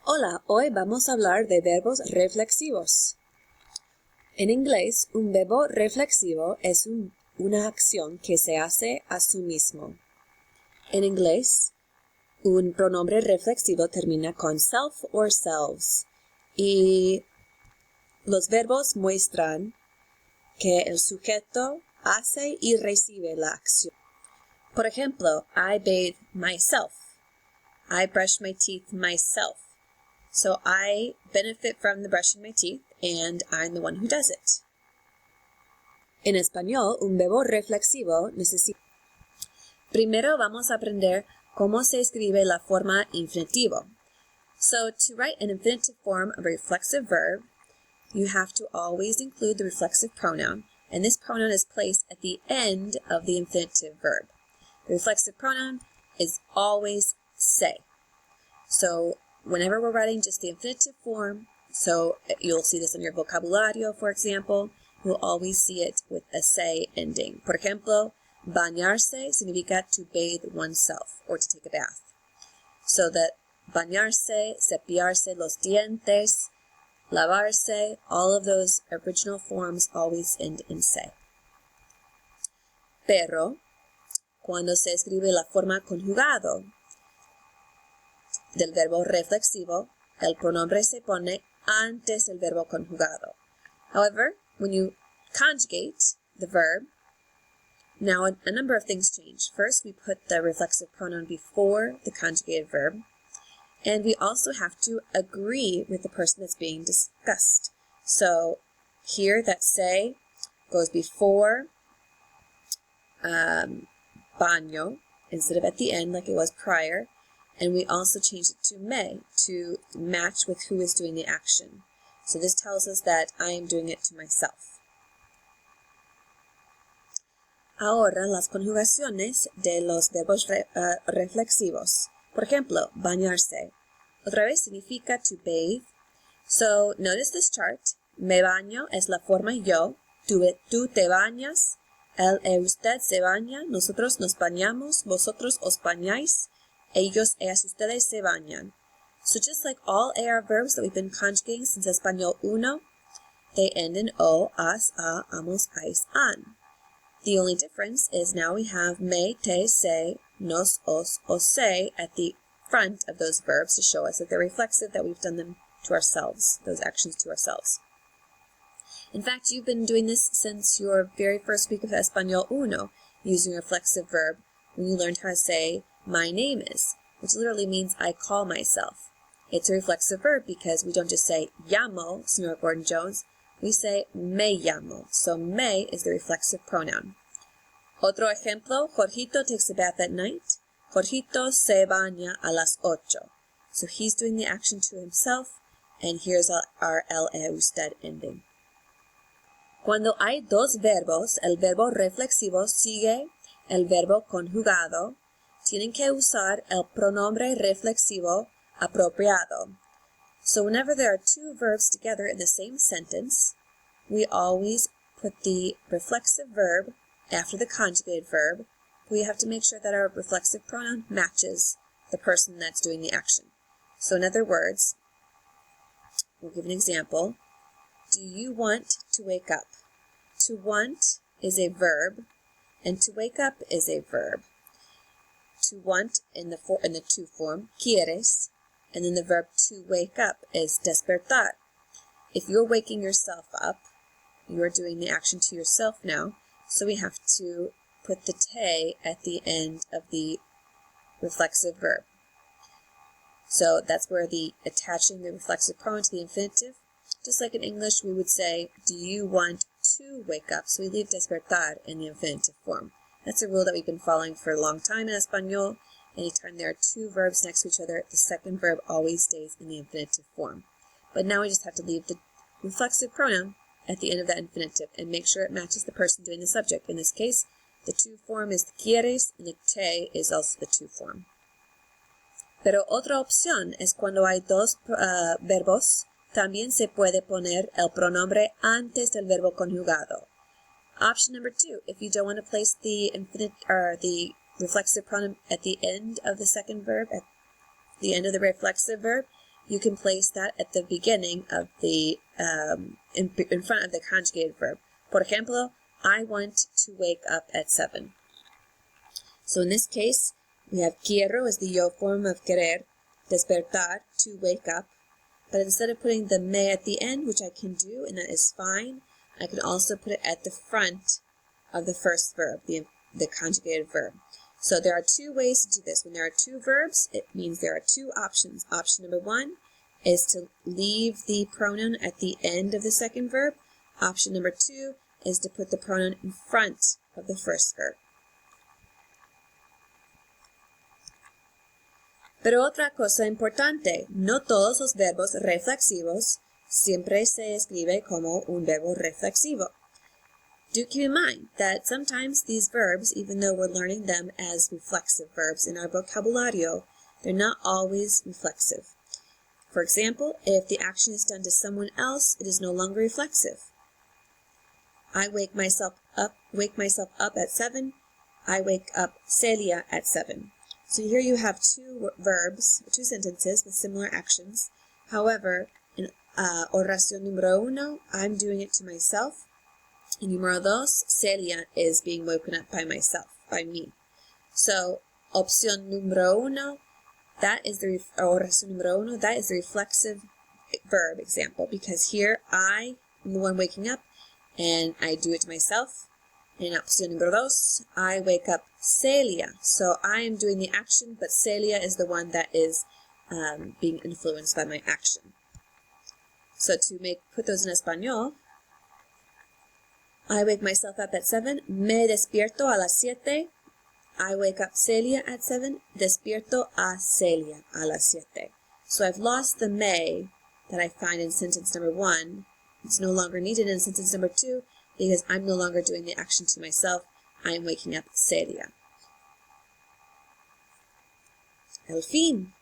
Hola, hoy vamos a hablar de verbos reflexivos. En inglés, un verbo reflexivo es una acción que se hace a sí mismo. En inglés, un pronombre reflexivo termina con self or selves y los verbos muestran que el sujeto hace y recibe la acción. Por ejemplo, I bathe myself. I brush my teeth myself. So I benefit from the brushing my teeth and I'm the one who does it. En español, un verbo reflexivo necesita... Primero vamos a aprender cómo se escribe la forma infinitivo. So to write an infinitive form of a reflexive verb, you have to always include the reflexive pronoun, and this pronoun is placed at the end of the infinitive verb. The reflexive pronoun is always se. So whenever we're writing just the infinitive form, so you'll see this in your vocabulario, for example, you'll always see it with a se ending. Por ejemplo, bañarse significa to bathe oneself or to take a bath. So that bañarse, cepillarse los dientes, lavarse, all of those original forms always end in se. Pero, cuando se escribe la forma conjugado del verbo reflexivo, el pronombre se pone antes del verbo conjugado. However, when you conjugate the verb, now a number of things change. First, we put the reflexive pronoun before the conjugated verb, and we also have to agree with the person that's being discussed. So here that se goes before baño instead of at the end like it was prior. And we also changed it to me to match with who is doing the action. So this tells us that I am doing it to myself. Ahora las conjugaciones de los verbos reflexivos. Por ejemplo, bañarse. Otra vez significa to bathe. So notice this chart. Me baño es la forma yo. Tú te bañas. Él, usted se baña. Nosotros nos bañamos. Vosotros os bañáis. Ellos, ellas, ustedes se bañan. So just like all AR verbs that we've been conjugating since Español 1, they end in o, as, a, amos, ais, an. The only difference is now we have me, te, se, nos, os, se at the front of those verbs to show us that they're reflexive, that we've done them to ourselves, those actions to ourselves. In fact, you've been doing this since your very first week of Español 1, using a reflexive verb when you learned how to say my name is, which literally means I call myself. It's a reflexive verb because we don't just say llamo, Señor Gordon-Jones, we say me llamo. So me is the reflexive pronoun. Otro ejemplo, Jorgito takes a bath at night. Jorgito se baña a las 8. So he's doing the action to himself, and here's our el, usted ending. Cuando hay dos verbos, el verbo reflexivo sigue el verbo conjugado. Tienen que usar el pronombre reflexivo apropiado. So whenever there are two verbs together in the same sentence, we always put the reflexive verb after the conjugated verb. We have to make sure that our reflexive pronoun matches the person that's doing the action. So in other words, we'll give an example. Do you want to wake up? To want is a verb, and to wake up is a verb. To want in the to form, quieres, and then the verb to wake up is despertar. If you're waking yourself up, you're doing the action to yourself now, so we have to put the te at the end of the reflexive verb. So that's where attaching the reflexive pronoun to the infinitive, just like in English we would say, do you want to wake up? So we leave despertar in the infinitive form. That's a rule that we've been following for a long time in Espanol. Anytime there are two verbs next to each other, the second verb always stays in the infinitive form. But now we just have to leave the reflexive pronoun at the end of that infinitive and make sure it matches the person doing the subject. In this case, the to form is the quieres and the te is also the to form. Pero otra opción es cuando hay dos verbos, también se puede poner el pronombre antes del verbo conjugado. Option number 2, if you don't want to place the reflexive pronoun at the end of the second verb, at the end of the reflexive verb, you can place that at the beginning of the, in front of the conjugated verb. Por ejemplo, I want to wake up at 7. So in this case, we have quiero is the yo form of querer, despertar, to wake up. But instead of putting the me at the end, which I can do, and that is fine, I can also put it at the front of the first verb, the conjugated verb. So there are two ways to do this. When there are two verbs, it means there are two options. Option number 1 is to leave the pronoun at the end of the second verb. Option number 2 is to put the pronoun in front of the first verb. Pero otra cosa importante, no todos los verbos reflexivos siempre se escribe como un verbo reflexivo. Do keep in mind that sometimes these verbs, even though we're learning them as reflexive verbs in our vocabulario, they're not always reflexive. For example, if the action is done to someone else, it is no longer reflexive. I wake myself up at 7. I wake up Celia at 7. So here you have two verbs, two sentences with similar actions. However, in oración número 1, I'm doing it to myself. In número 2, Celia is being woken up by myself, by me. So, opción número 1, that is the oración número 1, that is the reflexive verb example, because here I am the one waking up and I do it to myself. In opción número 2, I wake up Celia. So I am doing the action, but Celia is the one that is being influenced by my action. So to put those in español, I wake myself up at 7. Me despierto a las 7. I wake up Celia at 7. Despierto a Celia a las 7. So I've lost the me that I find in sentence number 1. It's no longer needed in sentence number 2. Because I'm no longer doing the action to myself, I am waking up Celia. El fin.